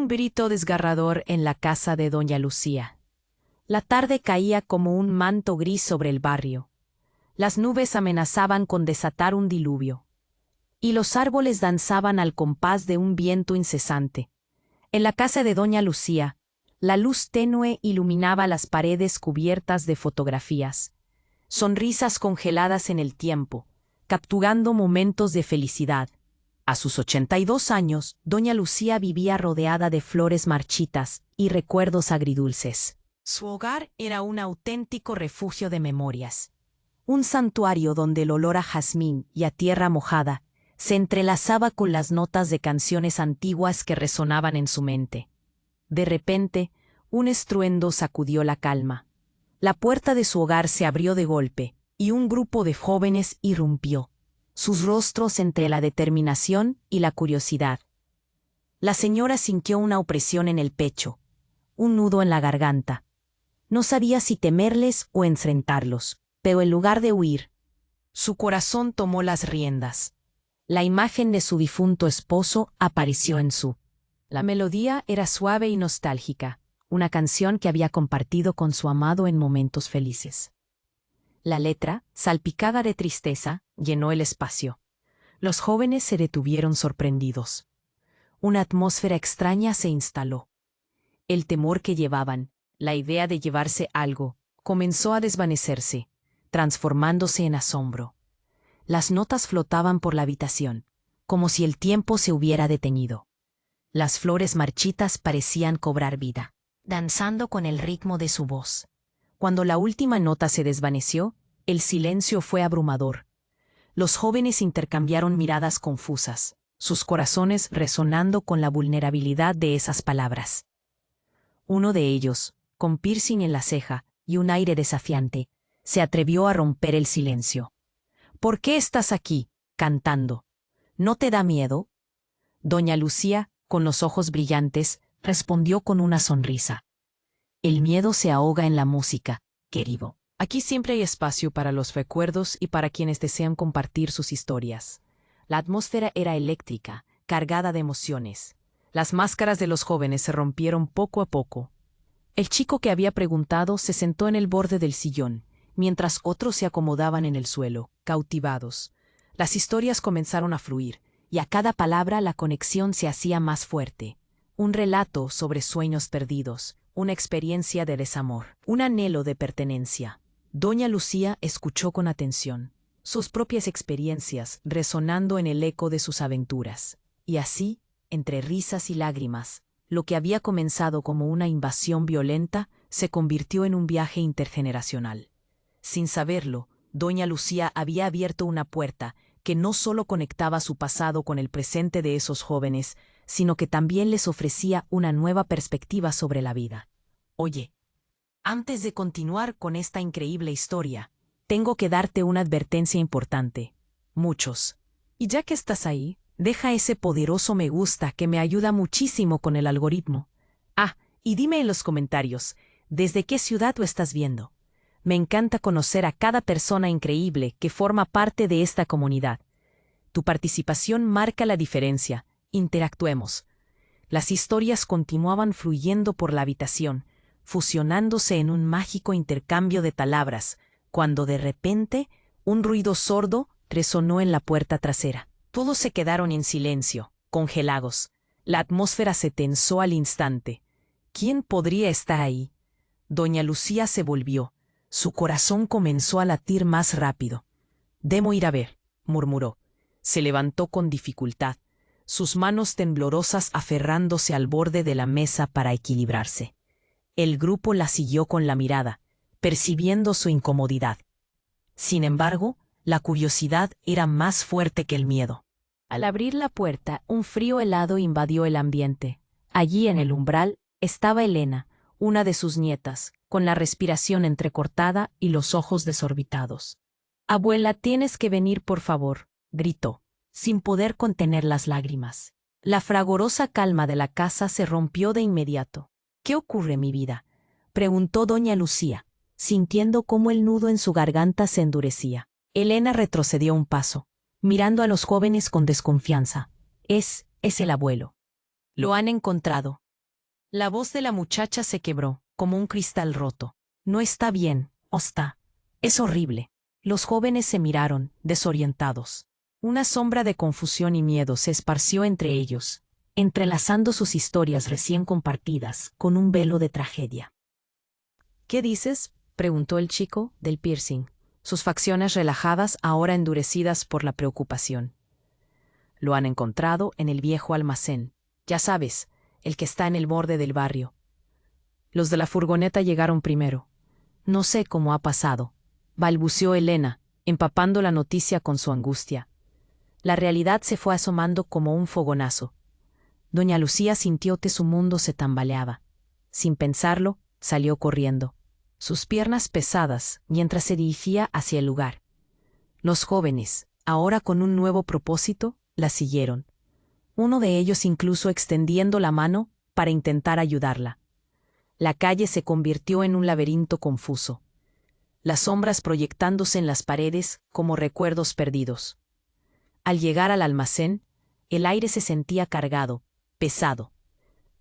Un grito desgarrador en la casa de doña Lucía. La tarde caía como un manto gris sobre el barrio. Las nubes amenazaban con desatar un diluvio. Y los árboles danzaban al compás de un viento incesante. En la casa de doña Lucía, la luz tenue iluminaba las paredes cubiertas de fotografías. Sonrisas congeladas en el tiempo, capturando momentos de felicidad. A sus 82 años, doña Lucía vivía rodeada de flores marchitas y recuerdos agridulces. Su hogar era un auténtico refugio de memorias. Un santuario donde el olor a jazmín y a tierra mojada se entrelazaba con las notas de canciones antiguas que resonaban en su mente. De repente, un estruendo sacudió la calma. La puerta de su hogar se abrió de golpe, y un grupo de jóvenes irrumpió, sus rostros entre la determinación y la curiosidad. La señora sintió una opresión en el pecho, un nudo en la garganta. No sabía si temerles o enfrentarlos, pero en lugar de huir, su corazón tomó las riendas. La imagen de su difunto esposo apareció en su. La melodía era suave y nostálgica, una canción que había compartido con su amado en momentos felices. La letra, salpicada de tristeza, llenó el espacio. Los jóvenes se detuvieron sorprendidos. Una atmósfera extraña se instaló. El temor que llevaban, la idea de llevarse algo, comenzó a desvanecerse, transformándose en asombro. Las notas flotaban por la habitación, como si el tiempo se hubiera detenido. Las flores marchitas parecían cobrar vida, danzando con el ritmo de su voz. Cuando la última nota se desvaneció, el silencio fue abrumador. Los jóvenes intercambiaron miradas confusas, sus corazones resonando con la vulnerabilidad de esas palabras. Uno de ellos, con piercing en la ceja y un aire desafiante, se atrevió a romper el silencio. «¿Por qué estás aquí, cantando? ¿No te da miedo?» Doña Lucía, con los ojos brillantes, respondió con una sonrisa. «El miedo se ahoga en la música, querido. Aquí siempre hay espacio para los recuerdos y para quienes desean compartir sus historias». La atmósfera era eléctrica, cargada de emociones. Las máscaras de los jóvenes se rompieron poco a poco. El chico que había preguntado se sentó en el borde del sillón, mientras otros se acomodaban en el suelo, cautivados. Las historias comenzaron a fluir, y a cada palabra la conexión se hacía más fuerte. Un relato sobre sueños perdidos, una experiencia de desamor, un anhelo de pertenencia. Doña Lucía escuchó con atención, sus propias experiencias resonando en el eco de sus aventuras. Y así, entre risas y lágrimas, lo que había comenzado como una invasión violenta se convirtió en un viaje intergeneracional. Sin saberlo, doña Lucía había abierto una puerta que no solo conectaba su pasado con el presente de esos jóvenes, sino que también les ofrecía una nueva perspectiva sobre la vida. «Oye, antes de continuar con esta increíble historia, tengo que darte una advertencia importante. Muchos. Y ya que estás ahí, deja ese poderoso me gusta que me ayuda muchísimo con el algoritmo. Ah, y dime en los comentarios, ¿desde qué ciudad lo estás viendo? Me encanta conocer a cada persona increíble que forma parte de esta comunidad. Tu participación marca la diferencia. Interactuemos». Las historias continuaban fluyendo por la habitación, fusionándose en un mágico intercambio de palabras, cuando de repente un ruido sordo resonó en la puerta trasera. Todos se quedaron en silencio, congelados. La atmósfera se tensó al instante. ¿Quién podría estar ahí? Doña Lucía se volvió. Su corazón comenzó a latir más rápido. «Debo ir a ver», murmuró. Se levantó con dificultad, sus manos temblorosas aferrándose al borde de la mesa para equilibrarse. El grupo la siguió con la mirada, percibiendo su incomodidad. Sin embargo, la curiosidad era más fuerte que el miedo. Al abrir la puerta, un frío helado invadió el ambiente. Allí en el umbral estaba Elena, una de sus nietas, con la respiración entrecortada y los ojos desorbitados. «Abuela, tienes que venir, por favor», gritó, sin poder contener las lágrimas. La fragorosa calma de la casa se rompió de inmediato. «¿Qué ocurre, mi vida?», preguntó doña Lucía, sintiendo cómo el nudo en su garganta se endurecía. Elena retrocedió un paso, mirando a los jóvenes con desconfianza. Es el abuelo». «Lo han encontrado», La voz de la muchacha se quebró, como un cristal roto. No está bien, Osta. Es horrible. Los jóvenes se miraron, desorientados. Una sombra de confusión y miedo se esparció entre ellos, entrelazando sus historias recién compartidas con un velo de tragedia. ¿Qué dices?, preguntó el chico, del piercing, sus facciones relajadas ahora endurecidas por la preocupación. Lo han encontrado en el viejo almacén, ya sabes, el que está en el borde del barrio. Los de la furgoneta llegaron primero. No sé cómo ha pasado, balbuceó Elena, empapando la noticia con su angustia. La realidad se fue asomando como un fogonazo. Doña Lucía sintió que su mundo se tambaleaba. Sin pensarlo, salió corriendo, sus piernas pesadas mientras se dirigía hacia el lugar. Los jóvenes, ahora con un nuevo propósito, la siguieron. Uno de ellos incluso extendiendo la mano para intentar ayudarla. La calle se convirtió en un laberinto confuso, las sombras proyectándose en las paredes como recuerdos perdidos. Al llegar al almacén, el aire se sentía cargado, pesado.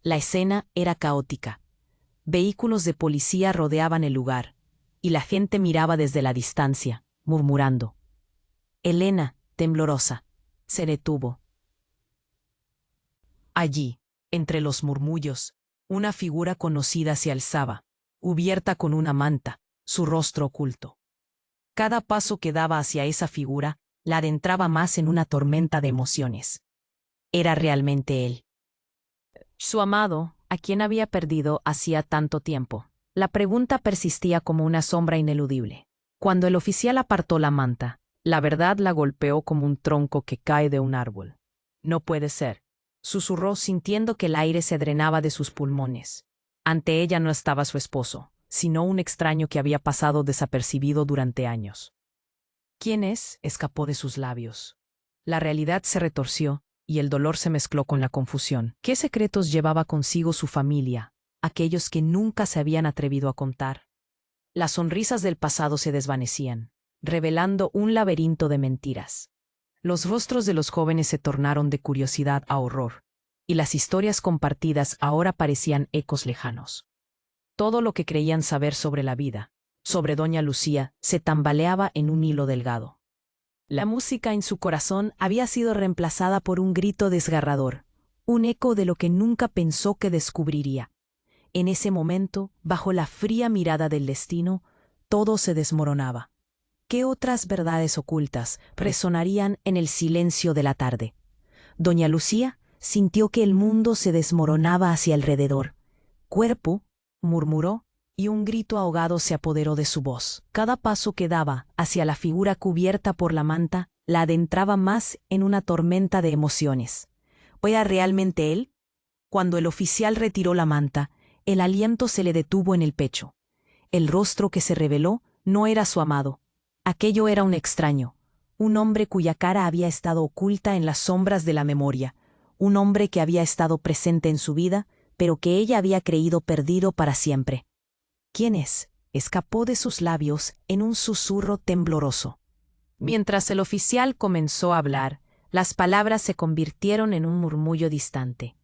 La escena era caótica. Vehículos de policía rodeaban el lugar, y la gente miraba desde la distancia, murmurando. Elena, temblorosa, se detuvo. Allí, entre los murmullos, una figura conocida se alzaba, cubierta con una manta, su rostro oculto. Cada paso que daba hacia esa figura la adentraba más en una tormenta de emociones. Era realmente él. Su amado, a quien había perdido hacía tanto tiempo. La pregunta persistía como una sombra ineludible. Cuando el oficial apartó la manta, la verdad la golpeó como un tronco que cae de un árbol. No puede ser, susurró sintiendo que el aire se drenaba de sus pulmones. Ante ella no estaba su esposo, sino un extraño que había pasado desapercibido durante años. ¿Quién es?, escapó de sus labios. La realidad se retorció, y el dolor se mezcló con la confusión. ¿Qué secretos llevaba consigo su familia, aquellos que nunca se habían atrevido a contar? Las sonrisas del pasado se desvanecían, revelando un laberinto de mentiras. Los rostros de los jóvenes se tornaron de curiosidad a horror, y las historias compartidas ahora parecían ecos lejanos. Todo lo que creían saber sobre la vida, sobre doña Lucía, se tambaleaba en un hilo delgado. La música en su corazón había sido reemplazada por un grito desgarrador, un eco de lo que nunca pensó que descubriría. En ese momento, bajo la fría mirada del destino, todo se desmoronaba. ¿Qué otras verdades ocultas resonarían en el silencio de la tarde? Doña Lucía sintió que el mundo se desmoronaba hacia alrededor. «Cuerpo», murmuró, y un grito ahogado se apoderó de su voz. Cada paso que daba hacia la figura cubierta por la manta la adentraba más en una tormenta de emociones. ¿Era realmente él? Cuando el oficial retiró la manta, el aliento se le detuvo en el pecho. El rostro que se reveló no era su amado. Aquello era un extraño, un hombre cuya cara había estado oculta en las sombras de la memoria, un hombre que había estado presente en su vida, pero que ella había creído perdido para siempre. ¿Quién es?, escapó de sus labios en un susurro tembloroso. Mientras el oficial comenzó a hablar, las palabras se convirtieron en un murmullo distante.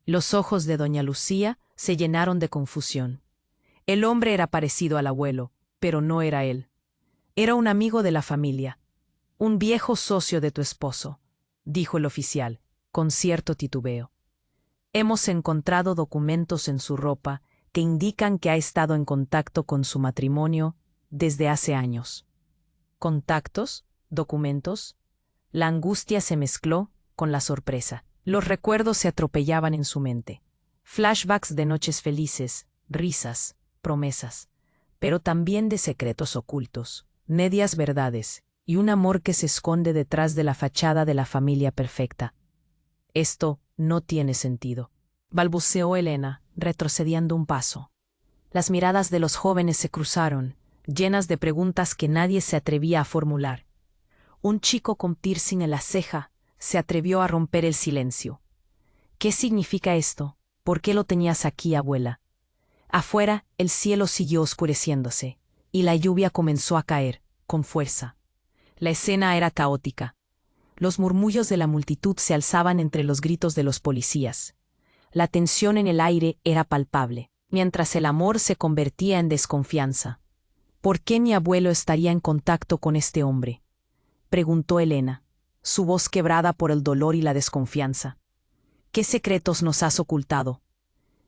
Los ojos de doña Lucía se llenaron de confusión. El hombre era parecido al abuelo, pero no era él. Era un amigo de la familia, un viejo socio de tu esposo, dijo el oficial, con cierto titubeo. Hemos encontrado documentos en su ropa que indican que ha estado en contacto con su matrimonio desde hace años. ¿Contactos? ¿Documentos? La angustia se mezcló con la sorpresa. Los recuerdos se atropellaban en su mente. Flashbacks de noches felices, risas, promesas, pero también de secretos ocultos, medias verdades y un amor que se esconde detrás de la fachada de la familia perfecta. Esto no tiene sentido, balbuceó Elena, retrocediendo un paso. Las miradas de los jóvenes se cruzaron, llenas de preguntas que nadie se atrevía a formular. Un chico con piercing en la ceja se atrevió a romper el silencio. ¿Qué significa esto? ¿Por qué lo tenías aquí, abuela? Afuera, el cielo siguió oscureciéndose, y la lluvia comenzó a caer, con fuerza. La escena era caótica. Los murmullos de la multitud se alzaban entre los gritos de los policías. La tensión en el aire era palpable, mientras el amor se convertía en desconfianza. ¿Por qué mi abuelo estaría en contacto con este hombre?, preguntó Elena, su voz quebrada por el dolor y la desconfianza. ¿Qué secretos nos has ocultado?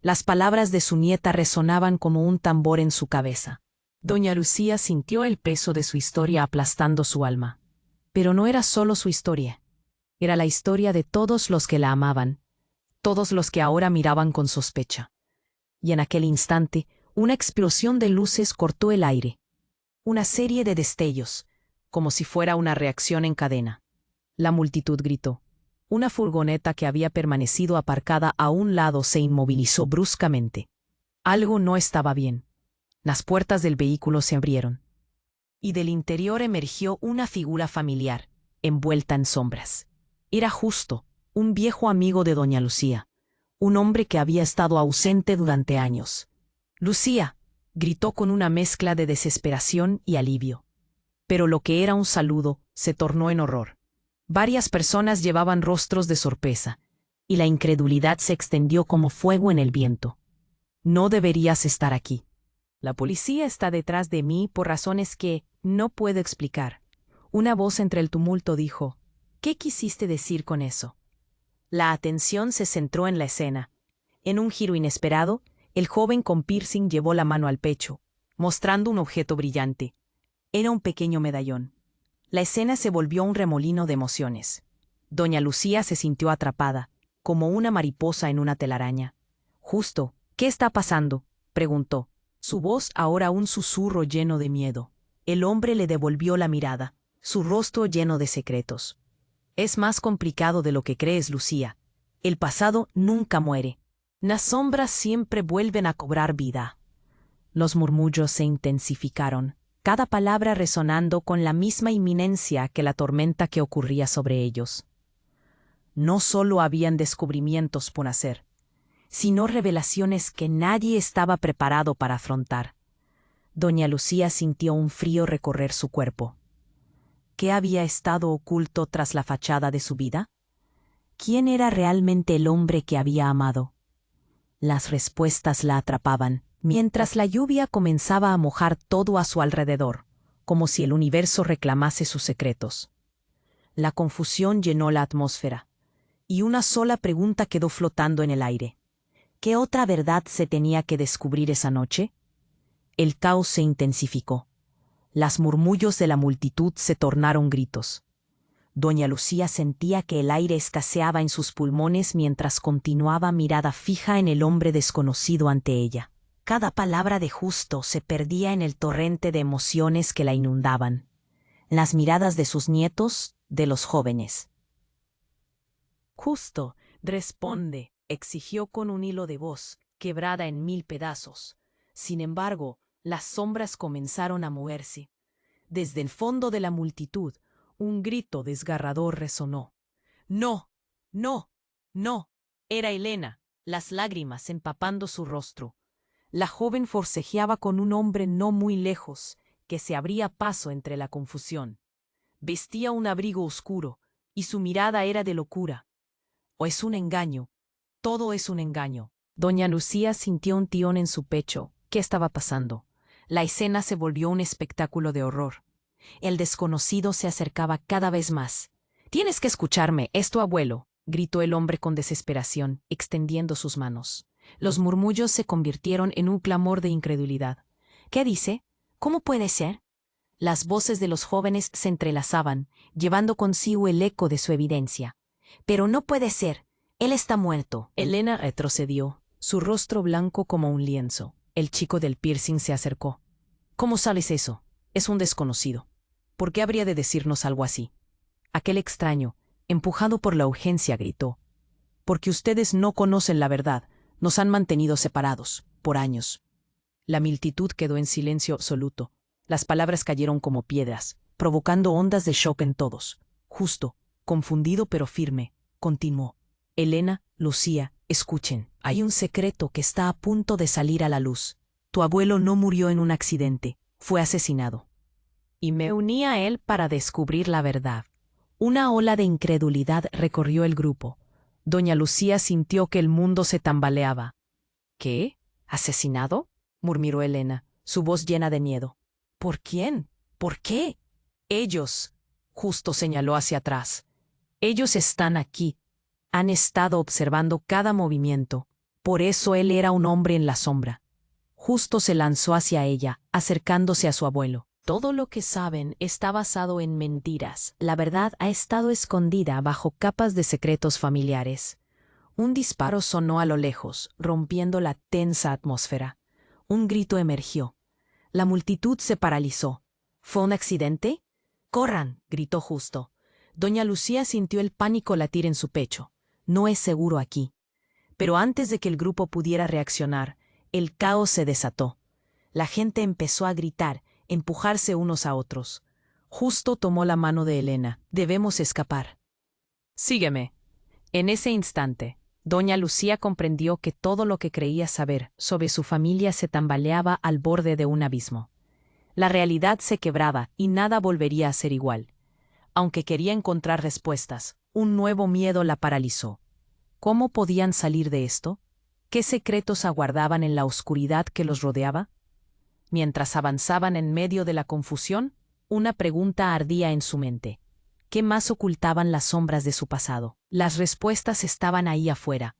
Las palabras de su nieta resonaban como un tambor en su cabeza. Doña Lucía sintió el peso de su historia aplastando su alma. Pero no era solo su historia. Era la historia de todos los que la amaban, todos los que ahora miraban con sospecha. Y en aquel instante, una explosión de luces cortó el aire. Una serie de destellos, como si fuera una reacción en cadena. La multitud gritó. Una furgoneta que había permanecido aparcada a un lado se inmovilizó bruscamente. Algo no estaba bien. Las puertas del vehículo se abrieron. Y del interior emergió una figura familiar, envuelta en sombras. Era Justo, un viejo amigo de doña Lucía, un hombre que había estado ausente durante años. «Lucía», gritó con una mezcla de desesperación y alivio. Pero lo que era un saludo se tornó en horror. Varias personas llevaban rostros de sorpresa, y la incredulidad se extendió como fuego en el viento. «No deberías estar aquí. La policía está detrás de mí por razones que no puedo explicar». Una voz entre el tumulto dijo, «¿Qué quisiste decir con eso?». La atención se centró en la escena. En un giro inesperado, el joven con piercing llevó la mano al pecho, mostrando un objeto brillante. Era un pequeño medallón. La escena se volvió un remolino de emociones. Doña Lucía se sintió atrapada, como una mariposa en una telaraña. «Justo, ¿qué está pasando?», preguntó. Su voz ahora un susurro lleno de miedo. El hombre le devolvió la mirada, su rostro lleno de secretos. «Es más complicado de lo que crees, Lucía. El pasado nunca muere. Las sombras siempre vuelven a cobrar vida». Los murmullos se intensificaron, cada palabra resonando con la misma inminencia que la tormenta que ocurría sobre ellos. No solo habían descubrimientos por hacer, sino revelaciones que nadie estaba preparado para afrontar. Doña Lucía sintió un frío recorrer su cuerpo. ¿Qué había estado oculto tras la fachada de su vida? ¿Quién era realmente el hombre que había amado? Las respuestas la atrapaban, mientras la lluvia comenzaba a mojar todo a su alrededor, como si el universo reclamase sus secretos. La confusión llenó la atmósfera, y una sola pregunta quedó flotando en el aire. ¿Qué otra verdad se tenía que descubrir esa noche? El caos se intensificó. Las murmullos de la multitud se tornaron gritos. Doña Lucía sentía que el aire escaseaba en sus pulmones mientras continuaba mirada fija en el hombre desconocido ante ella. Cada palabra de Justo se perdía en el torrente de emociones que la inundaban. Las miradas de sus nietos, de los jóvenes. «Justo, responde», exigió con un hilo de voz, quebrada en 1000 pedazos. Sin embargo, las sombras comenzaron a moverse. Desde el fondo de la multitud, un grito desgarrador resonó. «¡No! ¡No! ¡No!». Era Elena, las lágrimas empapando su rostro. La joven forcejeaba con un hombre no muy lejos, que se abría paso entre la confusión. Vestía un abrigo oscuro, y su mirada era de locura. «¿O es un engaño? Todo es un engaño». Doña Lucía sintió un tirón en su pecho. ¿Qué estaba pasando? La escena se volvió un espectáculo de horror. El desconocido se acercaba cada vez más. «Tienes que escucharme, es tu abuelo», gritó el hombre con desesperación, extendiendo sus manos. Los murmullos se convirtieron en un clamor de incredulidad. «¿Qué dice? ¿Cómo puede ser?». Las voces de los jóvenes se entrelazaban, llevando consigo el eco de su evidencia. «Pero no puede ser. Él está muerto». Elena retrocedió, su rostro blanco como un lienzo. El chico del piercing se acercó. «¿Cómo sabes eso? Es un desconocido. ¿Por qué habría de decirnos algo así?». Aquel extraño, empujado por la urgencia, gritó. «Porque ustedes no conocen la verdad. Nos han mantenido separados, por años». La multitud quedó en silencio absoluto. Las palabras cayeron como piedras, provocando ondas de shock en todos. Justo, confundido pero firme, continuó. «Elena, Lucía, escuchen. Hay un secreto que está a punto de salir a la luz. Tu abuelo no murió en un accidente, fue asesinado». Y me uní a él para descubrir la verdad. Una ola de incredulidad recorrió el grupo. Doña Lucía sintió que el mundo se tambaleaba. ¿Qué? ¿Asesinado? Murmuró Elena, su voz llena de miedo. ¿Por quién? ¿Por qué? Ellos. Justo señaló hacia atrás. Ellos están aquí. Han estado observando cada movimiento. Por eso él era un hombre en la sombra. Justo se lanzó hacia ella, acercándose a su abuelo. Todo lo que saben está basado en mentiras. La verdad ha estado escondida bajo capas de secretos familiares. Un disparo sonó a lo lejos, rompiendo la tensa atmósfera. Un grito emergió. La multitud se paralizó. ¿Fue un accidente? ¡Corran!, gritó Justo. Doña Lucía sintió el pánico latir en su pecho. No es seguro aquí. Pero antes de que el grupo pudiera reaccionar, el caos se desató. La gente empezó a gritar, empujarse unos a otros. Justo tomó la mano de Elena. Debemos escapar. Sígueme. En ese instante, doña Lucía comprendió que todo lo que creía saber sobre su familia se tambaleaba al borde de un abismo. La realidad se quebraba y nada volvería a ser igual. Aunque quería encontrar respuestas, un nuevo miedo la paralizó. ¿Cómo podían salir de esto? ¿Qué secretos aguardaban en la oscuridad que los rodeaba? Mientras avanzaban en medio de la confusión, una pregunta ardía en su mente. ¿Qué más ocultaban las sombras de su pasado? Las respuestas estaban ahí afuera,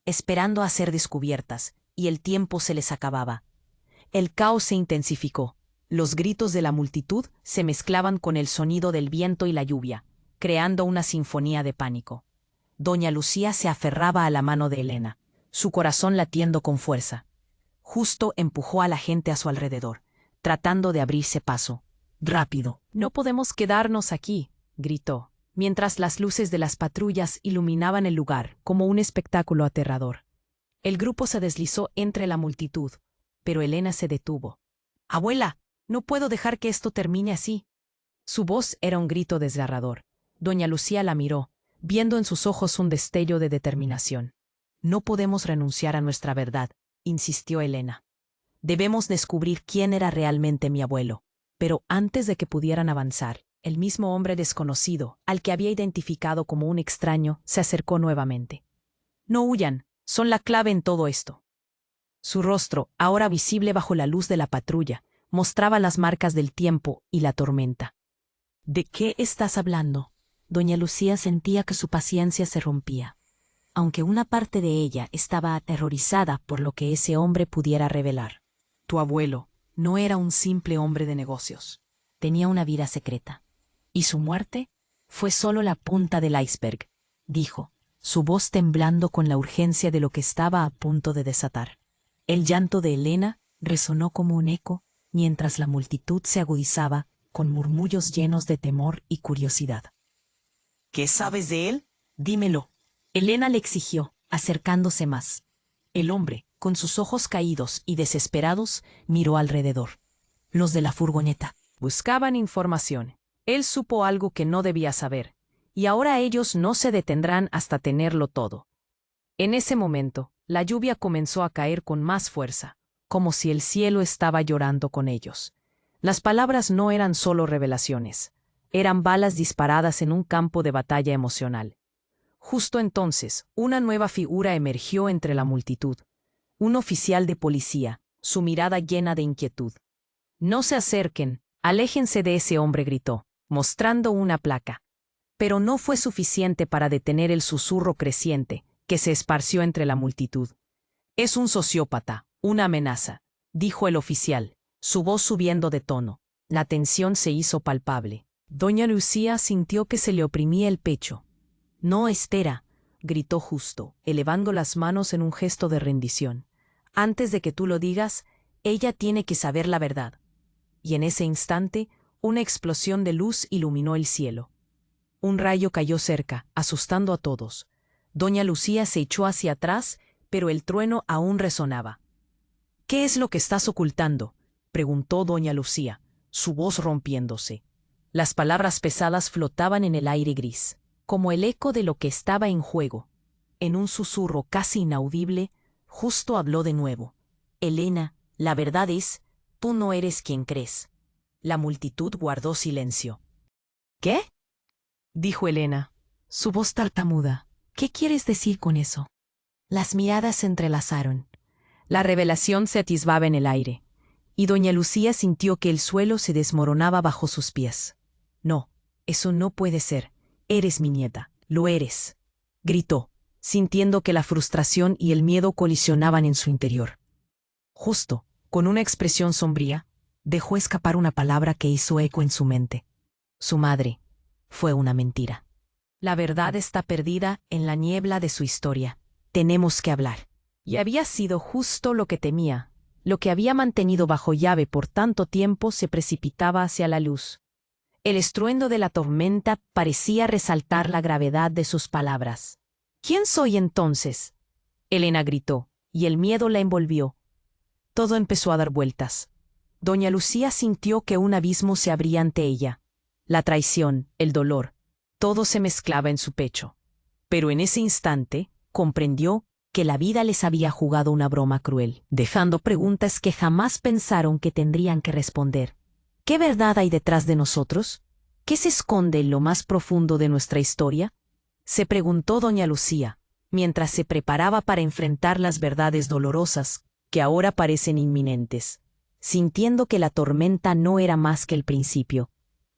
esperando a ser descubiertas, y el tiempo se les acababa. El caos se intensificó. Los gritos de la multitud se mezclaban con el sonido del viento y la lluvia, creando una sinfonía de pánico. Doña Lucía se aferraba a la mano de Elena, su corazón latiendo con fuerza. Justo empujó a la gente a su alrededor, tratando de abrirse paso. «¡Rápido! No podemos quedarnos aquí», gritó, mientras las luces de las patrullas iluminaban el lugar como un espectáculo aterrador. El grupo se deslizó entre la multitud, pero Elena se detuvo. «Abuela, no puedo dejar que esto termine así». Su voz era un grito desgarrador. Doña Lucía la miró, viendo en sus ojos un destello de determinación. «No podemos renunciar a nuestra verdad», insistió Elena. «Debemos descubrir quién era realmente mi abuelo». Pero antes de que pudieran avanzar, el mismo hombre desconocido, al que había identificado como un extraño, se acercó nuevamente. «No huyan, son la clave en todo esto». Su rostro, ahora visible bajo la luz de la patrulla, mostraba las marcas del tiempo y la tormenta. «¿De qué estás hablando?» Doña Lucía sentía que su paciencia se rompía, aunque una parte de ella estaba aterrorizada por lo que ese hombre pudiera revelar. «Tu abuelo no era un simple hombre de negocios. Tenía una vida secreta. Y su muerte fue solo la punta del iceberg», dijo, su voz temblando con la urgencia de lo que estaba a punto de desatar. El llanto de Elena resonó como un eco, mientras la multitud se agudizaba con murmullos llenos de temor y curiosidad. «¿Qué sabes de él? Dímelo», Elena le exigió, acercándose más. El hombre, con sus ojos caídos y desesperados, miró alrededor. Los de la furgoneta buscaban información. Él supo algo que no debía saber, y ahora ellos no se detendrán hasta tenerlo todo. En ese momento, la lluvia comenzó a caer con más fuerza, como si el cielo estaba llorando con ellos. Las palabras no eran solo revelaciones, eran balas disparadas en un campo de batalla emocional. Justo entonces, una nueva figura emergió entre la multitud. Un oficial de policía, su mirada llena de inquietud. «No se acerquen, aléjense de ese hombre», gritó, mostrando una placa. Pero no fue suficiente para detener el susurro creciente que se esparció entre la multitud. «Es un sociópata, una amenaza», dijo el oficial, su voz subiendo de tono. La tensión se hizo palpable. Doña Lucía sintió que se le oprimía el pecho. «No, espera», gritó Justo, elevando las manos en un gesto de rendición. «Antes de que tú lo digas, ella tiene que saber la verdad». Y en ese instante, una explosión de luz iluminó el cielo. Un rayo cayó cerca, asustando a todos. Doña Lucía se echó hacia atrás, pero el trueno aún resonaba. «¿Qué es lo que estás ocultando?», preguntó doña Lucía, su voz rompiéndose. Las palabras pesadas flotaban en el aire gris, como el eco de lo que estaba en juego. En un susurro casi inaudible, Justo habló de nuevo. «Elena, la verdad es, tú no eres quien crees». La multitud guardó silencio. «¿Qué?», dijo Elena, su voz tartamuda. ¿Qué quieres decir con eso? Las miradas se entrelazaron. La revelación se atisbaba en el aire, y doña Lucía sintió que el suelo se desmoronaba bajo sus pies. No, eso no puede ser. Eres mi nieta, lo eres, gritó, sintiendo que la frustración y el miedo colisionaban en su interior. Justo, con una expresión sombría, dejó escapar una palabra que hizo eco en su mente. Su madre fue una mentira. La verdad está perdida en la niebla de su historia. Tenemos que hablar. Y había sido justo lo que temía. Lo que había mantenido bajo llave por tanto tiempo se precipitaba hacia la luz. El estruendo de la tormenta parecía resaltar la gravedad de sus palabras. ¿Quién soy entonces? Elena gritó, y el miedo la envolvió. Todo empezó a dar vueltas. Doña Lucía sintió que un abismo se abría ante ella. La traición, el dolor, todo se mezclaba en su pecho. Pero en ese instante, comprendió que la vida les había jugado una broma cruel, dejando preguntas que jamás pensaron que tendrían que responder. ¿Qué verdad hay detrás de nosotros? ¿Qué se esconde en lo más profundo de nuestra historia? Se preguntó doña Lucía, mientras se preparaba para enfrentar las verdades dolorosas que ahora parecen inminentes. Sintiendo que la tormenta no era más que el principio,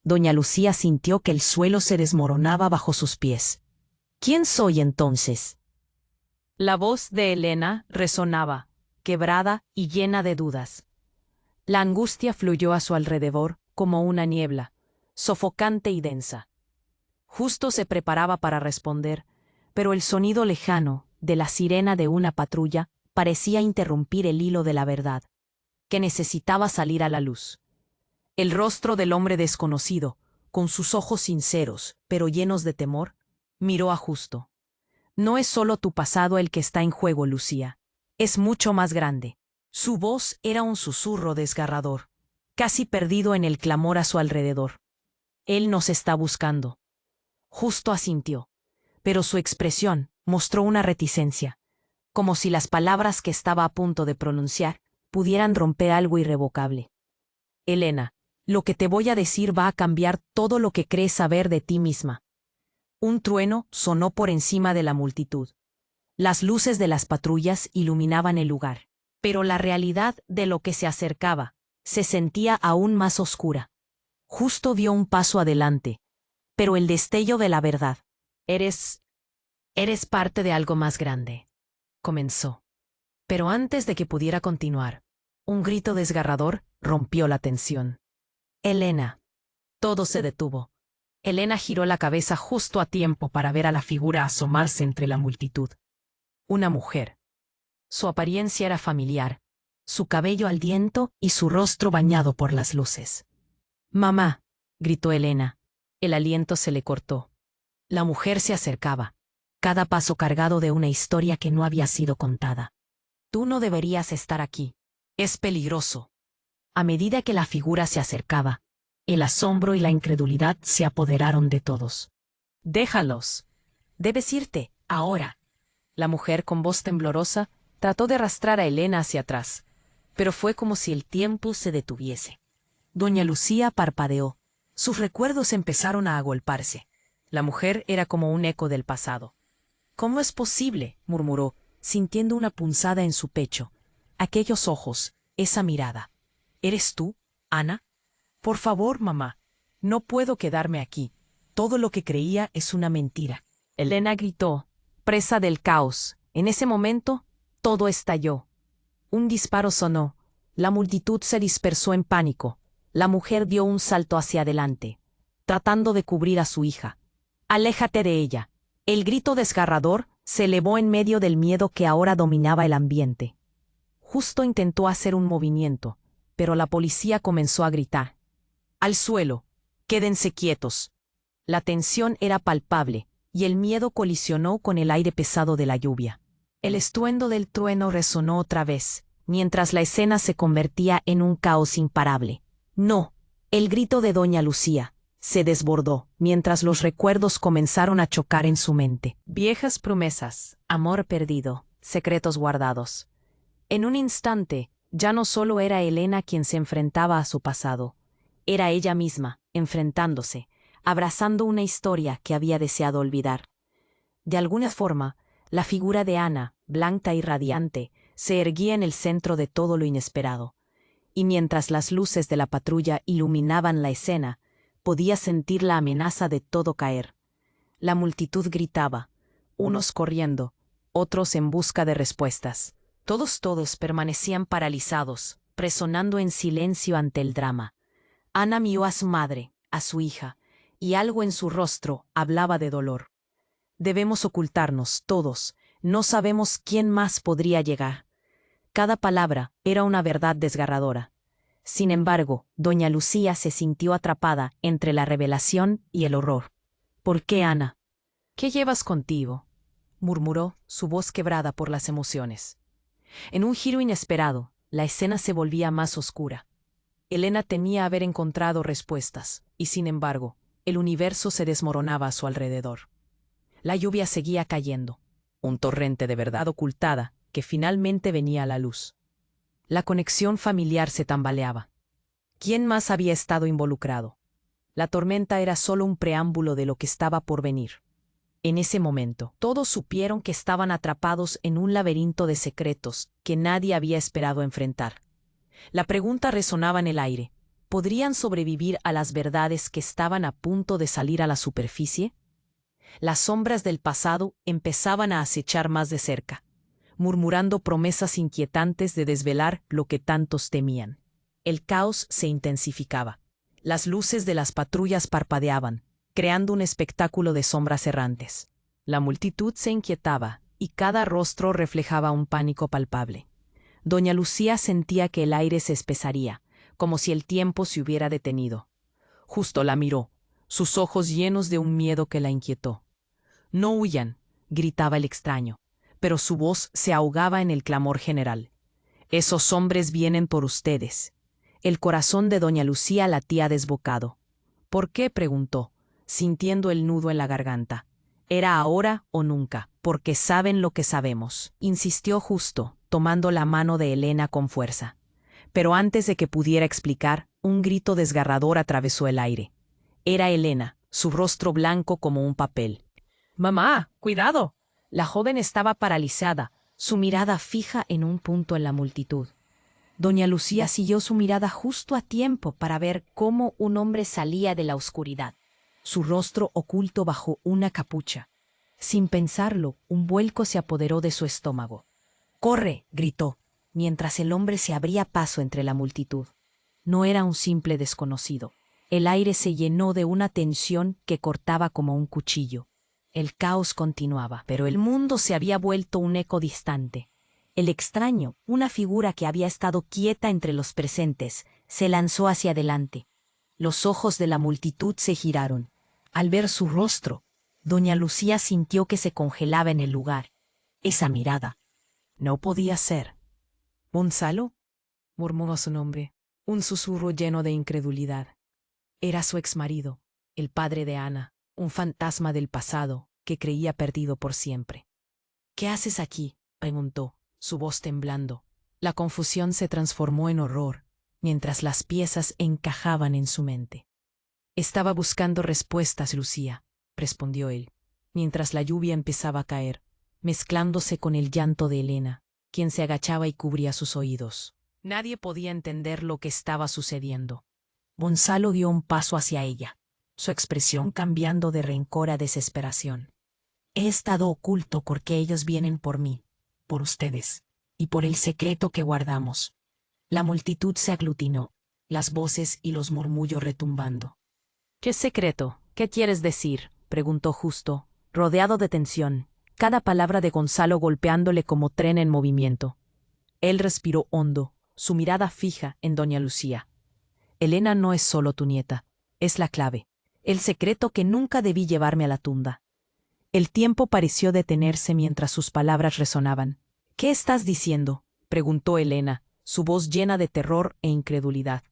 doña Lucía sintió que el suelo se desmoronaba bajo sus pies. ¿Quién soy entonces? La voz de Elena resonaba, quebrada y llena de dudas. La angustia fluyó a su alrededor como una niebla, sofocante y densa. Justo se preparaba para responder, pero el sonido lejano de la sirena de una patrulla parecía interrumpir el hilo de la verdad, que necesitaba salir a la luz. El rostro del hombre desconocido, con sus ojos sinceros, pero llenos de temor, miró a Justo. No es solo tu pasado el que está en juego, Lucía. Es mucho más grande. Su voz era un susurro desgarrador, casi perdido en el clamor a su alrededor. Él nos está buscando. Justo asintió, pero su expresión mostró una reticencia, como si las palabras que estaba a punto de pronunciar pudieran romper algo irrevocable. Elena, lo que te voy a decir va a cambiar todo lo que crees saber de ti misma. Un trueno sonó por encima de la multitud. Las luces de las patrullas iluminaban el lugar, pero la realidad de lo que se acercaba se sentía aún más oscura. Justo dio un paso adelante, pero el destello de la verdad. Eres parte de algo más grande, comenzó. Pero antes de que pudiera continuar, un grito desgarrador rompió la tensión. Elena. Todo se detuvo. Elena giró la cabeza justo a tiempo para ver a la figura asomarse entre la multitud. Una mujer. Su apariencia era familiar, su cabello al viento y su rostro bañado por las luces. «Mamá», gritó Elena. El aliento se le cortó. La mujer se acercaba, cada paso cargado de una historia que no había sido contada. «Tú no deberías estar aquí. Es peligroso». A medida que la figura se acercaba, el asombro y la incredulidad se apoderaron de todos. «Déjalos. Debes irte, ahora». La mujer, con voz temblorosa, trató de arrastrar a Elena hacia atrás, pero fue como si el tiempo se detuviese. Doña Lucía parpadeó. Sus recuerdos empezaron a agolparse. La mujer era como un eco del pasado. «¿Cómo es posible?», murmuró, sintiendo una punzada en su pecho. Aquellos ojos, esa mirada. «¿Eres tú, Ana?» «Por favor, mamá. No puedo quedarme aquí. Todo lo que creía es una mentira». Elena gritó, presa del caos. En ese momento, todo estalló. Un disparo sonó. La multitud se dispersó en pánico. La mujer dio un salto hacia adelante, tratando de cubrir a su hija. «Aléjate de ella». El grito desgarrador se elevó en medio del miedo que ahora dominaba el ambiente. Justo intentó hacer un movimiento, pero la policía comenzó a gritar. «Al suelo. Quédense quietos». La tensión era palpable, y el miedo colisionó con el aire pesado de la lluvia. El estruendo del trueno resonó otra vez, mientras la escena se convertía en un caos imparable. «No». El grito de doña Lucía se desbordó, mientras los recuerdos comenzaron a chocar en su mente. Viejas promesas, amor perdido, secretos guardados. En un instante, ya no solo era Elena quien se enfrentaba a su pasado. Era ella misma, enfrentándose, abrazando una historia que había deseado olvidar. De alguna forma, la figura de Ana, blanca y radiante, se erguía en el centro de todo lo inesperado, y mientras las luces de la patrulla iluminaban la escena, podía sentir la amenaza de todo caer. La multitud gritaba, unos corriendo, otros en busca de respuestas. Todos permanecían paralizados, resonando en silencio ante el drama. Ana miró a su madre, a su hija, y algo en su rostro hablaba de dolor. Debemos ocultarnos, todos. No sabemos quién más podría llegar. Cada palabra era una verdad desgarradora. Sin embargo, doña Lucía se sintió atrapada entre la revelación y el horror. ¿Por qué, Ana? ¿Qué llevas contigo?, murmuró, su voz quebrada por las emociones. En un giro inesperado, la escena se volvía más oscura. Elena temía haber encontrado respuestas, y sin embargo, el universo se desmoronaba a su alrededor. La lluvia seguía cayendo, un torrente de verdad ocultada que finalmente venía a la luz. La conexión familiar se tambaleaba. ¿Quién más había estado involucrado? La tormenta era solo un preámbulo de lo que estaba por venir. En ese momento, todos supieron que estaban atrapados en un laberinto de secretos que nadie había esperado enfrentar. La pregunta resonaba en el aire. ¿Podrían sobrevivir a las verdades que estaban a punto de salir a la superficie? Las sombras del pasado empezaban a acechar más de cerca, murmurando promesas inquietantes de desvelar lo que tantos temían. El caos se intensificaba. Las luces de las patrullas parpadeaban, creando un espectáculo de sombras errantes. La multitud se inquietaba, y cada rostro reflejaba un pánico palpable. Doña Lucía sentía que el aire se espesaría, como si el tiempo se hubiera detenido. Justo la miró, sus ojos llenos de un miedo que la inquietó. «No huyan», gritaba el extraño, pero su voz se ahogaba en el clamor general. «Esos hombres vienen por ustedes». El corazón de doña Lucía latía desbocado. «¿Por qué?», preguntó, sintiendo el nudo en la garganta. «Era ahora o nunca, porque saben lo que sabemos», insistió Justo, tomando la mano de Elena con fuerza. Pero antes de que pudiera explicar, un grito desgarrador atravesó el aire. Era Elena, su rostro blanco como un papel. «¡Mamá, cuidado!». La joven estaba paralizada, su mirada fija en un punto en la multitud. Doña Lucía siguió su mirada justo a tiempo para ver cómo un hombre salía de la oscuridad, su rostro oculto bajo una capucha. Sin pensarlo, un vuelco se apoderó de su estómago. «¡Corre!», gritó, mientras el hombre se abría paso entre la multitud. No era un simple desconocido. El aire se llenó de una tensión que cortaba como un cuchillo. El caos continuaba, pero el mundo se había vuelto un eco distante. El extraño, una figura que había estado quieta entre los presentes, se lanzó hacia adelante. Los ojos de la multitud se giraron. Al ver su rostro, doña Lucía sintió que se congelaba en el lugar. Esa mirada. No podía ser. «¿Gonzalo?», murmuró su nombre, un susurro lleno de incredulidad. Era su exmarido, el padre de Ana, un fantasma del pasado que creía perdido por siempre. «¿Qué haces aquí?», preguntó, su voz temblando. La confusión se transformó en horror, mientras las piezas encajaban en su mente. «Estaba buscando respuestas, Lucía», respondió él, mientras la lluvia empezaba a caer, mezclándose con el llanto de Elena, quien se agachaba y cubría sus oídos. Nadie podía entender lo que estaba sucediendo. Gonzalo dio un paso hacia ella, su expresión cambiando de rencor a desesperación. «He estado oculto porque ellos vienen por mí, por ustedes, y por el secreto que guardamos». La multitud se aglutinó, las voces y los murmullos retumbando. «¿Qué secreto? ¿Qué quieres decir?», preguntó Justo, rodeado de tensión, cada palabra de Gonzalo golpeándole como tren en movimiento. Él respiró hondo, su mirada fija en doña Lucía. «Elena no es solo tu nieta, es la clave, el secreto que nunca debí llevarme a la tumba». El tiempo pareció detenerse mientras sus palabras resonaban. «¿Qué estás diciendo?», preguntó Elena, su voz llena de terror e incredulidad.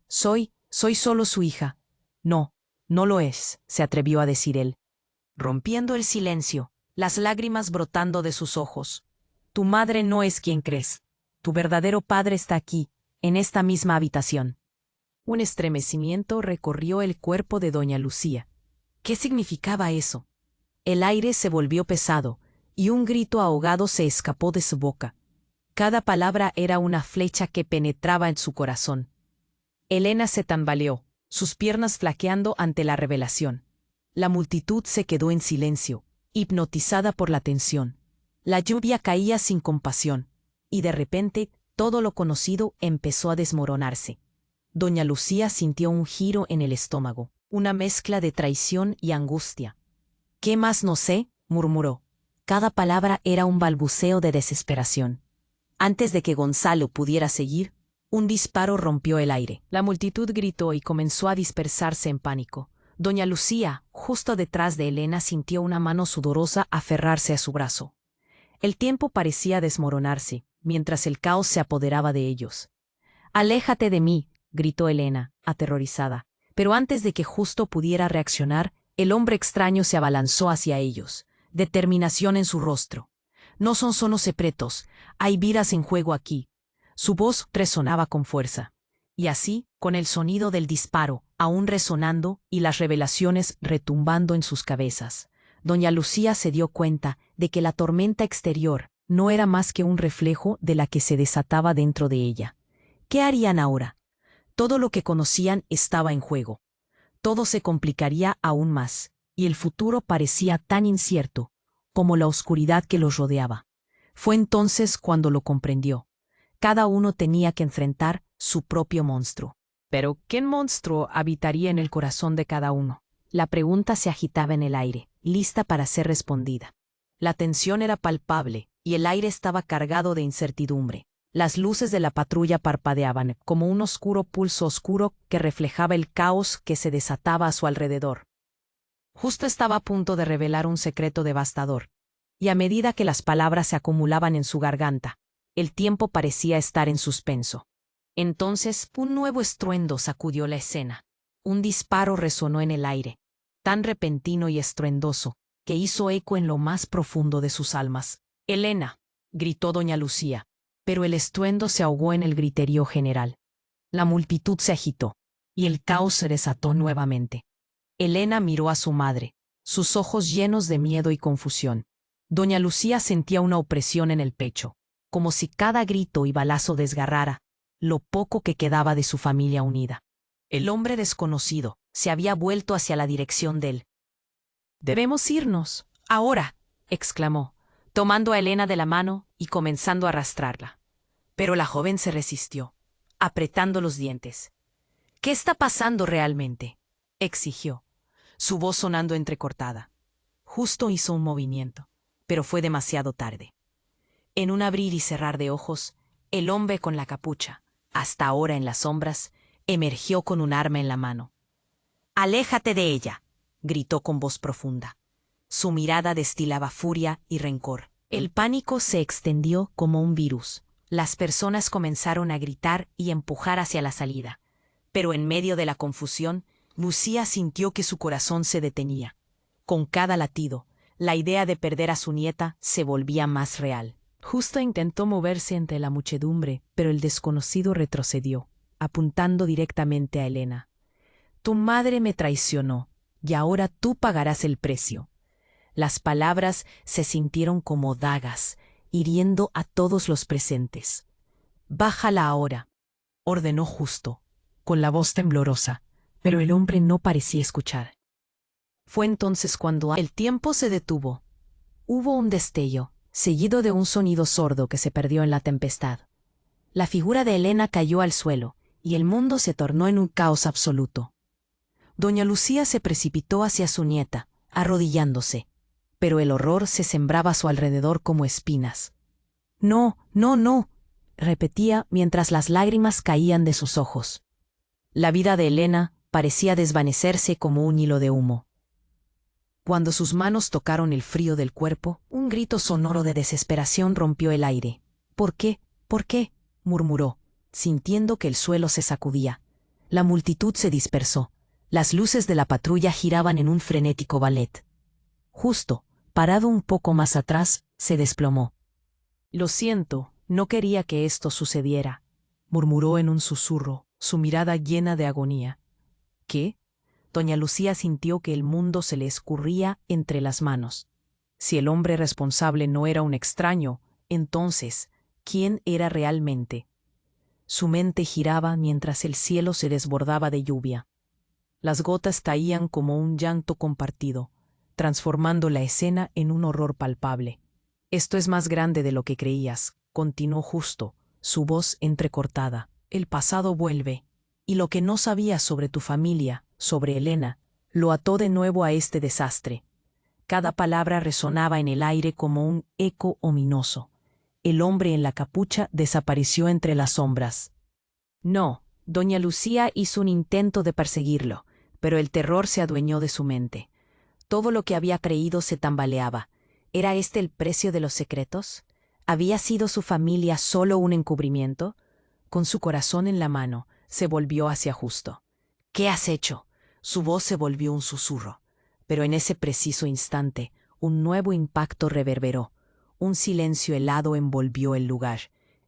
Soy solo su hija». «No, no lo es», se atrevió a decir él, rompiendo el silencio, las lágrimas brotando de sus ojos. «Tu madre no es quien crees. Tu verdadero padre está aquí, en esta misma habitación». Un estremecimiento recorrió el cuerpo de doña Lucía. ¿Qué significaba eso? El aire se volvió pesado, y un grito ahogado se escapó de su boca. Cada palabra era una flecha que penetraba en su corazón. Elena se tambaleó, sus piernas flaqueando ante la revelación. La multitud se quedó en silencio, hipnotizada por la tensión. La lluvia caía sin compasión, y de repente todo lo conocido empezó a desmoronarse. Doña Lucía sintió un giro en el estómago, una mezcla de traición y angustia. «¿Qué más no sé?», murmuró. Cada palabra era un balbuceo de desesperación. Antes de que Gonzalo pudiera seguir, un disparo rompió el aire. La multitud gritó y comenzó a dispersarse en pánico. Doña Lucía, justo detrás de Elena, sintió una mano sudorosa aferrarse a su brazo. El tiempo parecía desmoronarse, mientras el caos se apoderaba de ellos. «Aléjate de mí», gritó Elena, aterrorizada. Pero antes de que Justo pudiera reaccionar, el hombre extraño se abalanzó hacia ellos, determinación en su rostro. «No son solo secretos, hay vidas en juego aquí». Su voz resonaba con fuerza. Y así, con el sonido del disparo aún resonando y las revelaciones retumbando en sus cabezas, doña Lucía se dio cuenta de que la tormenta exterior no era más que un reflejo de la que se desataba dentro de ella. ¿Qué harían ahora? Todo lo que conocían estaba en juego. Todo se complicaría aún más, y el futuro parecía tan incierto como la oscuridad que los rodeaba. Fue entonces cuando lo comprendió. Cada uno tenía que enfrentar su propio monstruo. Pero, ¿qué monstruo habitaría en el corazón de cada uno? La pregunta se agitaba en el aire, lista para ser respondida. La tensión era palpable, y el aire estaba cargado de incertidumbre. Las luces de la patrulla parpadeaban, como un oscuro pulso oscuro que reflejaba el caos que se desataba a su alrededor. Justo estaba a punto de revelar un secreto devastador, y a medida que las palabras se acumulaban en su garganta, el tiempo parecía estar en suspenso. Entonces, un nuevo estruendo sacudió la escena. Un disparo resonó en el aire, tan repentino y estruendoso, que hizo eco en lo más profundo de sus almas. «Elena», gritó doña Lucía, pero el estruendo se ahogó en el griterío general. La multitud se agitó, y el caos se desató nuevamente. Elena miró a su madre, sus ojos llenos de miedo y confusión. Doña Lucía sentía una opresión en el pecho, como si cada grito y balazo desgarrara lo poco que quedaba de su familia unida. El hombre desconocido se había vuelto hacia la dirección de él. «Debemos irnos, ahora», exclamó, tomando a Elena de la mano y comenzando a arrastrarla. Pero la joven se resistió, apretando los dientes. «¿Qué está pasando realmente?», exigió, su voz sonando entrecortada. Justo hizo un movimiento, pero fue demasiado tarde. En un abrir y cerrar de ojos, el hombre con la capucha, hasta ahora en las sombras, emergió con un arma en la mano. «Aléjate de ella», gritó con voz profunda. Su mirada destilaba furia y rencor. El pánico se extendió como un virus. Las personas comenzaron a gritar y empujar hacia la salida. Pero en medio de la confusión, Lucía sintió que su corazón se detenía. Con cada latido, la idea de perder a su nieta se volvía más real. Justo intentó moverse entre la muchedumbre, pero el desconocido retrocedió, apuntando directamente a Elena. «Tu madre me traicionó, y ahora tú pagarás el precio». Las palabras se sintieron como dagas, hiriendo a todos los presentes. «Bájala ahora», ordenó Justo, con la voz temblorosa, pero el hombre no parecía escuchar. Fue entonces cuando el tiempo se detuvo. Hubo un destello, seguido de un sonido sordo que se perdió en la tempestad. La figura de Elena cayó al suelo, y el mundo se tornó en un caos absoluto. Doña Lucía se precipitó hacia su nieta, arrodillándose, pero el horror se sembraba a su alrededor como espinas. «No, no, no», repetía mientras las lágrimas caían de sus ojos. La vida de Elena parecía desvanecerse como un hilo de humo. Cuando sus manos tocaron el frío del cuerpo, un grito sonoro de desesperación rompió el aire. «¿Por qué? ¿Por qué?», murmuró, sintiendo que el suelo se sacudía. La multitud se dispersó. Las luces de la patrulla giraban en un frenético ballet. Justo, parado un poco más atrás, se desplomó. «Lo siento, no quería que esto sucediera», murmuró en un susurro, su mirada llena de agonía. «¿Qué?», Doña Lucía sintió que el mundo se le escurría entre las manos. Si el hombre responsable no era un extraño, entonces, ¿quién era realmente? Su mente giraba mientras el cielo se desbordaba de lluvia. Las gotas caían como un llanto compartido, transformando la escena en un horror palpable. Esto es más grande de lo que creías, continuó Justo, su voz entrecortada. El pasado vuelve, y lo que no sabías sobre tu familia, sobre Elena, lo ató de nuevo a este desastre. Cada palabra resonaba en el aire como un eco ominoso. El hombre en la capucha desapareció entre las sombras. No, doña Lucía hizo un intento de perseguirlo, pero el terror se adueñó de su mente. Todo lo que había creído se tambaleaba. ¿Era este el precio de los secretos? ¿Había sido su familia solo un encubrimiento? Con su corazón en la mano, se volvió hacia Justo. ¿Qué has hecho? Su voz se volvió un susurro. Pero en ese preciso instante, un nuevo impacto reverberó. Un silencio helado envolvió el lugar.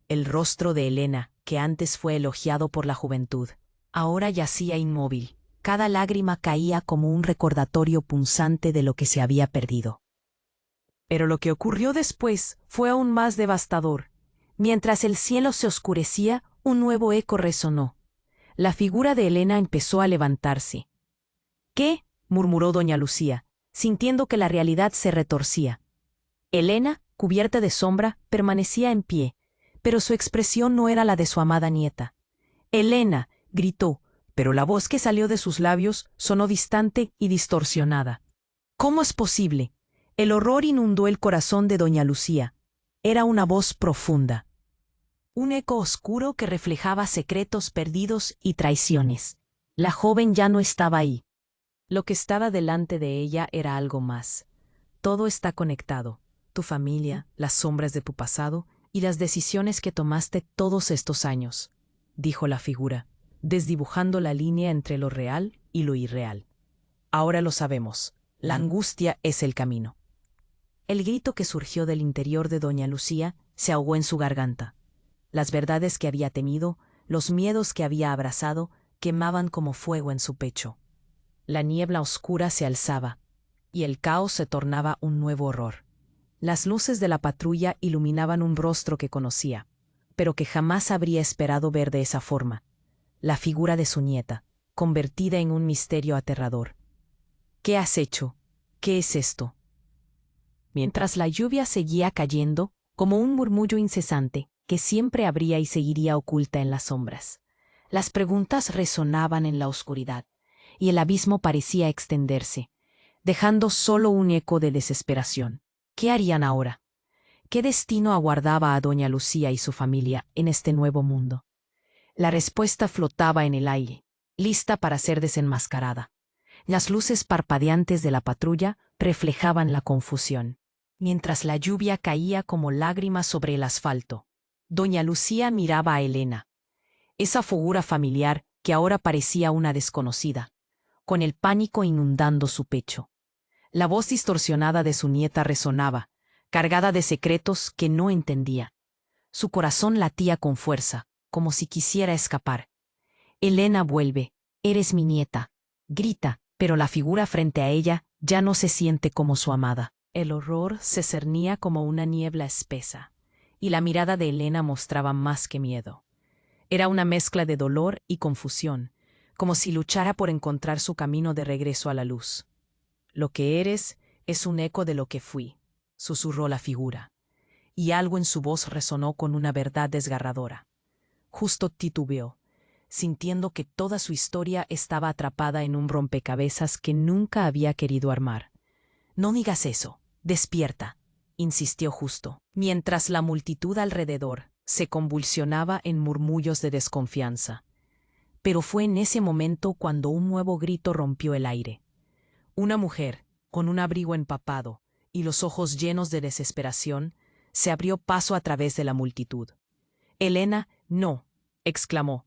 El rostro de Elena, que antes fue elogiado por la juventud, ahora yacía inmóvil. Cada lágrima caía como un recordatorio punzante de lo que se había perdido. Pero lo que ocurrió después fue aún más devastador. Mientras el cielo se oscurecía, un nuevo eco resonó. La figura de Elena empezó a levantarse. ¿Qué? Murmuró doña Lucía, sintiendo que la realidad se retorcía. Elena, cubierta de sombra, permanecía en pie, pero su expresión no era la de su amada nieta. «Elena», gritó, pero la voz que salió de sus labios sonó distante y distorsionada. ¿Cómo es posible? El horror inundó el corazón de doña Lucía. Era una voz profunda. Un eco oscuro que reflejaba secretos perdidos y traiciones. La joven ya no estaba ahí. Lo que estaba delante de ella era algo más. Todo está conectado. Tu familia, las sombras de tu pasado y las decisiones que tomaste todos estos años, dijo la figura, desdibujando la línea entre lo real y lo irreal. Ahora lo sabemos. La angustia es el camino. El grito que surgió del interior de doña Lucía se ahogó en su garganta. Las verdades que había temido, los miedos que había abrazado, quemaban como fuego en su pecho. La niebla oscura se alzaba, y el caos se tornaba un nuevo horror. Las luces de la patrulla iluminaban un rostro que conocía, pero que jamás habría esperado ver de esa forma. La figura de su nieta, convertida en un misterio aterrador. ¿Qué has hecho? ¿Qué es esto? Mientras la lluvia seguía cayendo, como un murmullo incesante, que siempre habría y seguiría oculta en las sombras. Las preguntas resonaban en la oscuridad, y el abismo parecía extenderse, dejando solo un eco de desesperación. ¿Qué harían ahora? ¿Qué destino aguardaba a doña Lucía y su familia en este nuevo mundo? La respuesta flotaba en el aire, lista para ser desenmascarada. Las luces parpadeantes de la patrulla reflejaban la confusión. Mientras la lluvia caía como lágrimas sobre el asfalto, doña Lucía miraba a Elena, esa figura familiar que ahora parecía una desconocida, con el pánico inundando su pecho. La voz distorsionada de su nieta resonaba, cargada de secretos que no entendía. Su corazón latía con fuerza, como si quisiera escapar. «Elena, vuelve, eres mi nieta», grita, pero la figura frente a ella ya no se siente como su amada. El horror se cernía como una niebla espesa, y la mirada de Elena mostraba más que miedo. Era una mezcla de dolor y confusión, como si luchara por encontrar su camino de regreso a la luz. «Lo que eres es un eco de lo que fui», susurró la figura, y algo en su voz resonó con una verdad desgarradora. Justo titubeó, sintiendo que toda su historia estaba atrapada en un rompecabezas que nunca había querido armar. «No digas eso, despierta», insistió Justo, mientras la multitud alrededor se convulsionaba en murmullos de desconfianza. Pero fue en ese momento cuando un nuevo grito rompió el aire. Una mujer, con un abrigo empapado y los ojos llenos de desesperación, se abrió paso a través de la multitud. «Elena, no», exclamó,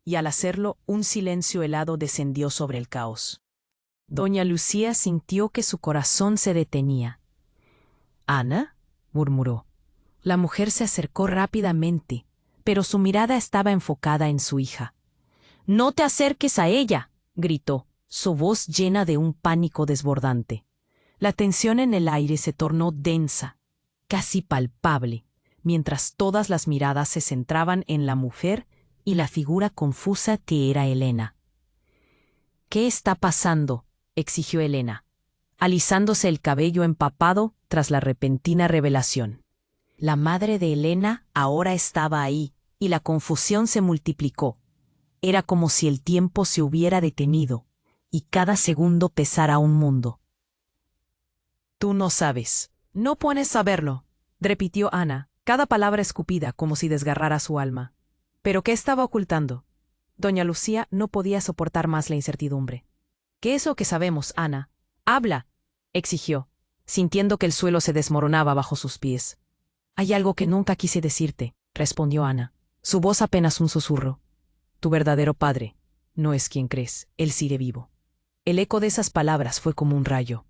y al hacerlo un silencio helado descendió sobre el caos. Doña Lucía sintió que su corazón se detenía. «¿Ana?», murmuró. La mujer se acercó rápidamente, pero su mirada estaba enfocada en su hija. «No te acerques a ella», gritó, su voz llena de un pánico desbordante. La tensión en el aire se tornó densa, casi palpable, mientras todas las miradas se centraban en la mujer y la figura confusa que era Elena. «¿Qué está pasando?», exigió Elena, alisándose el cabello empapado tras la repentina revelación. La madre de Elena ahora estaba ahí, y la confusión se multiplicó. Era como si el tiempo se hubiera detenido, y cada segundo pesara un mundo. «Tú no sabes. No puedes saberlo», repitió Ana, cada palabra escupida como si desgarrara su alma. ¿Pero qué estaba ocultando? Doña Lucía no podía soportar más la incertidumbre. «¿Qué es lo que sabemos, Ana? ¡Habla!», exigió, sintiendo que el suelo se desmoronaba bajo sus pies. «Hay algo que nunca quise decirte», respondió Ana, su voz apenas un susurro. «Tu verdadero padre no es quien crees, él sigue vivo». El eco de esas palabras fue como un rayo.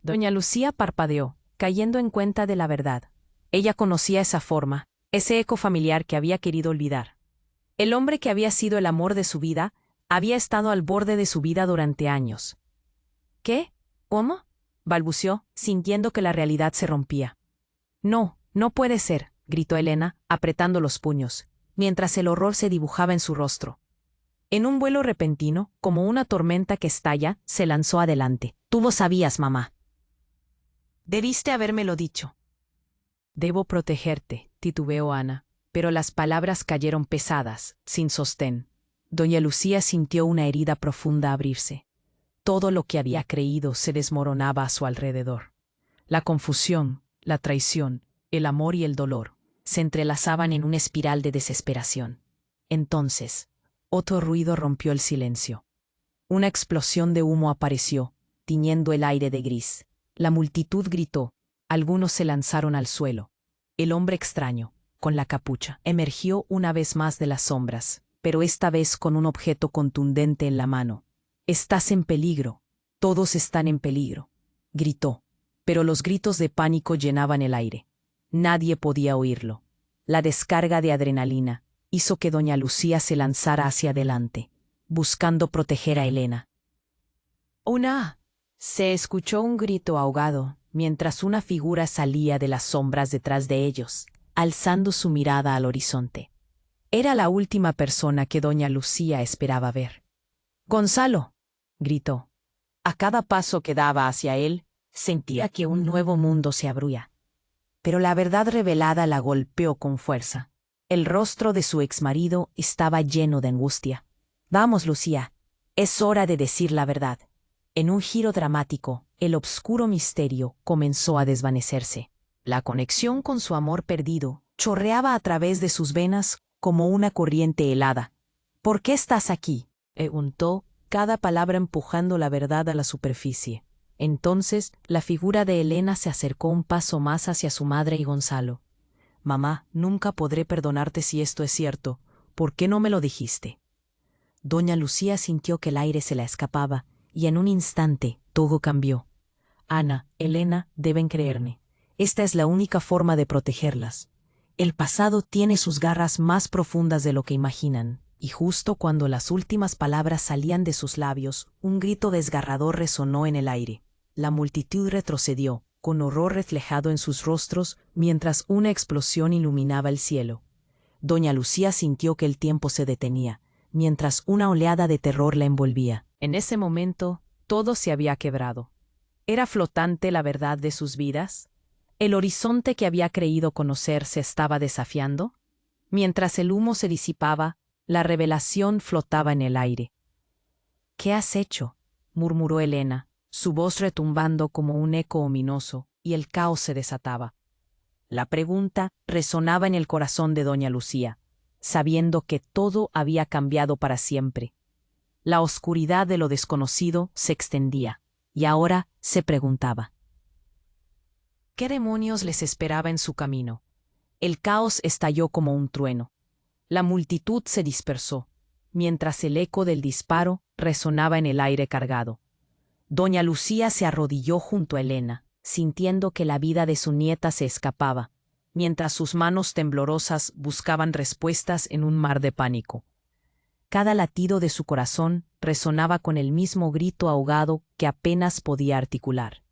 Doña Lucía parpadeó, cayendo en cuenta de la verdad. Ella conocía esa forma, ese eco familiar que había querido olvidar. El hombre que había sido el amor de su vida había estado al borde de su vida durante años. «¿Qué? ¿Cómo?», balbuceó, sintiendo que la realidad se rompía. «No, no puede ser», gritó Elena, apretando los puños, mientras el horror se dibujaba en su rostro. En un vuelo repentino, como una tormenta que estalla, se lanzó adelante. «Tú lo sabías, mamá. Debiste habérmelo dicho». «Debo protegerte», titubeó Ana, pero las palabras cayeron pesadas, sin sostén. Doña Lucía sintió una herida profunda abrirse. Todo lo que había creído se desmoronaba a su alrededor. La confusión, la traición, el amor y el dolor se entrelazaban en una espiral de desesperación. Entonces, otro ruido rompió el silencio. Una explosión de humo apareció, tiñendo el aire de gris. La multitud gritó. Algunos se lanzaron al suelo. El hombre extraño, con la capucha, emergió una vez más de las sombras, pero esta vez con un objeto contundente en la mano. «Estás en peligro. Todos están en peligro», gritó, pero los gritos de pánico llenaban el aire. Nadie podía oírlo. La descarga de adrenalina hizo que doña Lucía se lanzara hacia adelante, buscando proteger a Elena. «¡Una!», se escuchó un grito ahogado, mientras una figura salía de las sombras detrás de ellos, alzando su mirada al horizonte. Era la última persona que doña Lucía esperaba ver. «¡Gonzalo!», gritó. A cada paso que daba hacia él, sentía que un nuevo mundo se abría. Pero la verdad revelada la golpeó con fuerza. El rostro de su exmarido estaba lleno de angustia. «Vamos, Lucía, es hora de decir la verdad». En un giro dramático, el obscuro misterio comenzó a desvanecerse. La conexión con su amor perdido chorreaba a través de sus venas como una corriente helada. «¿Por qué estás aquí?», preguntó, cada palabra empujando la verdad a la superficie. Entonces, la figura de Elena se acercó un paso más hacia su madre y Gonzalo. «Mamá, nunca podré perdonarte si esto es cierto. ¿Por qué no me lo dijiste?». Doña Lucía sintió que el aire se la escapaba, y en un instante todo cambió. «Ana, Elena, deben creerme. Esta es la única forma de protegerlas. El pasado tiene sus garras más profundas de lo que imaginan». Y justo cuando las últimas palabras salían de sus labios, un grito desgarrador resonó en el aire. La multitud retrocedió, con horror reflejado en sus rostros, mientras una explosión iluminaba el cielo. Doña Lucía sintió que el tiempo se detenía, mientras una oleada de terror la envolvía. En ese momento, todo se había quebrado. ¿Era flotante la verdad de sus vidas? ¿El horizonte que había creído conocer se estaba desafiando? Mientras el humo se disipaba, la revelación flotaba en el aire. «¿Qué has hecho?», murmuró Elena, su voz retumbando como un eco ominoso, y el caos se desataba. La pregunta resonaba en el corazón de doña Lucía, sabiendo que todo había cambiado para siempre. La oscuridad de lo desconocido se extendía, y ahora se preguntaba: ¿qué demonios les esperaba en su camino? El caos estalló como un trueno. La multitud se dispersó, mientras el eco del disparo resonaba en el aire cargado. Doña Lucía se arrodilló junto a Elena, sintiendo que la vida de su nieta se escapaba, mientras sus manos temblorosas buscaban respuestas en un mar de pánico. Cada latido de su corazón resonaba con el mismo grito ahogado que apenas podía articular.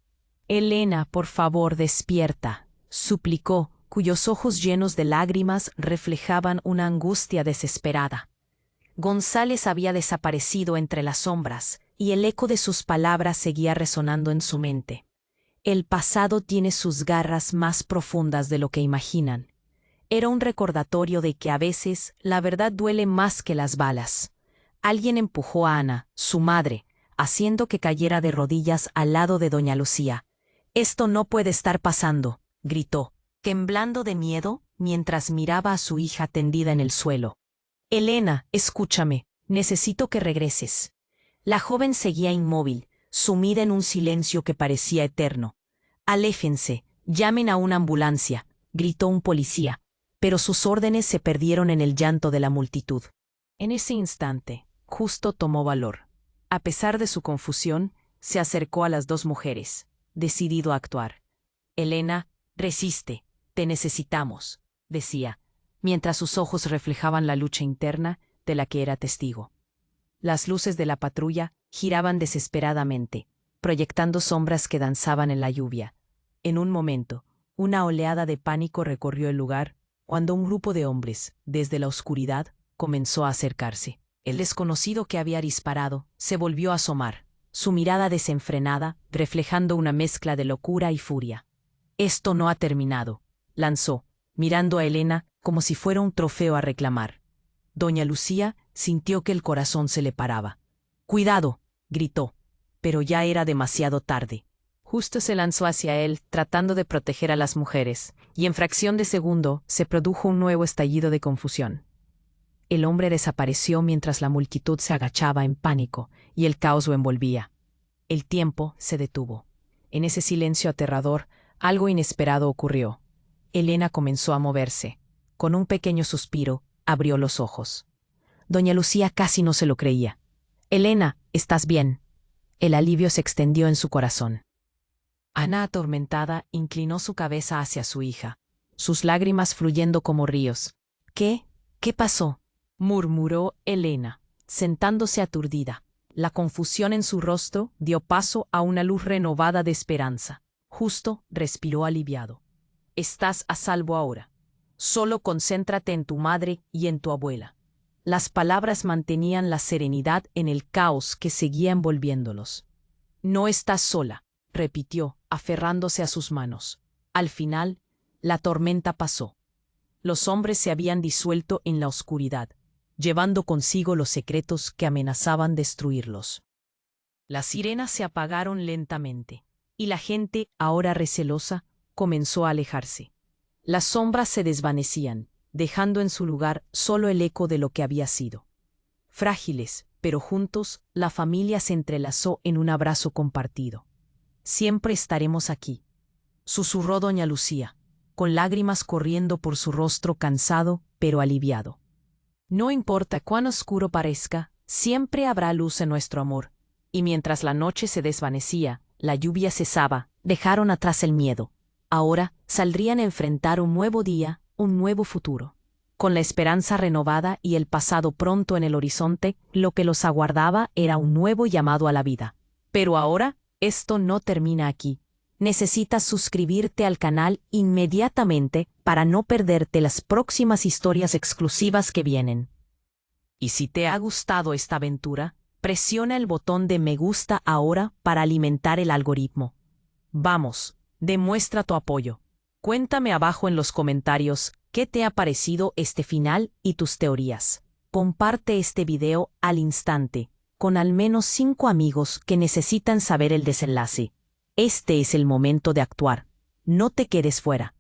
«Elena, por favor, despierta», suplicó, cuyos ojos llenos de lágrimas reflejaban una angustia desesperada. González había desaparecido entre las sombras, y el eco de sus palabras seguía resonando en su mente. El pasado tiene sus garras más profundas de lo que imaginan. Era un recordatorio de que a veces la verdad duele más que las balas. Alguien empujó a Ana, su madre, haciendo que cayera de rodillas al lado de doña Lucía. «Esto no puede estar pasando», gritó, temblando de miedo mientras miraba a su hija tendida en el suelo. «Elena, escúchame, necesito que regreses». La joven seguía inmóvil, sumida en un silencio que parecía eterno. «Aléjense, llamen a una ambulancia», gritó un policía, pero sus órdenes se perdieron en el llanto de la multitud. En ese instante, Justo tomó valor. A pesar de su confusión, se acercó a las dos mujeres, decidido a actuar. «Elena, resiste, te necesitamos», decía, mientras sus ojos reflejaban la lucha interna de la que era testigo. Las luces de la patrulla giraban desesperadamente, proyectando sombras que danzaban en la lluvia. En un momento, una oleada de pánico recorrió el lugar, cuando un grupo de hombres, desde la oscuridad, comenzó a acercarse. El desconocido que había disparado se volvió a asomar, su mirada desenfrenada, reflejando una mezcla de locura y furia. «Esto no ha terminado», lanzó, mirando a Elena como si fuera un trofeo a reclamar. Doña Lucía sintió que el corazón se le paraba. «¡Cuidado!», gritó, pero ya era demasiado tarde. Justo se lanzó hacia él, tratando de proteger a las mujeres, y en fracción de segundo se produjo un nuevo estallido de confusión. El hombre desapareció mientras la multitud se agachaba en pánico y el caos lo envolvía. El tiempo se detuvo. En ese silencio aterrador, algo inesperado ocurrió. Elena comenzó a moverse. Con un pequeño suspiro, abrió los ojos. Doña Lucía casi no se lo creía. «Elena, ¿estás bien?». El alivio se extendió en su corazón. Ana, atormentada, inclinó su cabeza hacia su hija, sus lágrimas fluyendo como ríos. «¿Qué? ¿Qué pasó?», murmuró Elena, sentándose aturdida. La confusión en su rostro dio paso a una luz renovada de esperanza. Justo respiró aliviado. «Estás a salvo ahora. Solo concéntrate en tu madre y en tu abuela». Las palabras mantenían la serenidad en el caos que seguía envolviéndolos. «No estás sola», repitió, aferrándose a sus manos. Al final, la tormenta pasó. Los hombres se habían disuelto en la oscuridad, llevando consigo los secretos que amenazaban destruirlos. Las sirenas se apagaron lentamente, y la gente, ahora recelosa, comenzó a alejarse. Las sombras se desvanecían, dejando en su lugar solo el eco de lo que había sido. Frágiles, pero juntos, la familia se entrelazó en un abrazo compartido. «Siempre estaremos aquí», susurró doña Lucía, con lágrimas corriendo por su rostro cansado pero aliviado. «No importa cuán oscuro parezca, siempre habrá luz en nuestro amor». Y mientras la noche se desvanecía, la lluvia cesaba, dejaron atrás el miedo. Ahora saldrían a enfrentar un nuevo día, un nuevo futuro. Con la esperanza renovada y el pasado pronto en el horizonte, lo que los aguardaba era un nuevo llamado a la vida. Pero ahora, esto no termina aquí. Necesitas suscribirte al canal inmediatamente para no perderte las próximas historias exclusivas que vienen. Y si te ha gustado esta aventura, presiona el botón de me gusta ahora para alimentar el algoritmo. Vamos, demuestra tu apoyo. Cuéntame abajo en los comentarios qué te ha parecido este final y tus teorías. Comparte este video al instante, con al menos 5 amigos que necesitan saber el desenlace. Este es el momento de actuar. No te quedes fuera.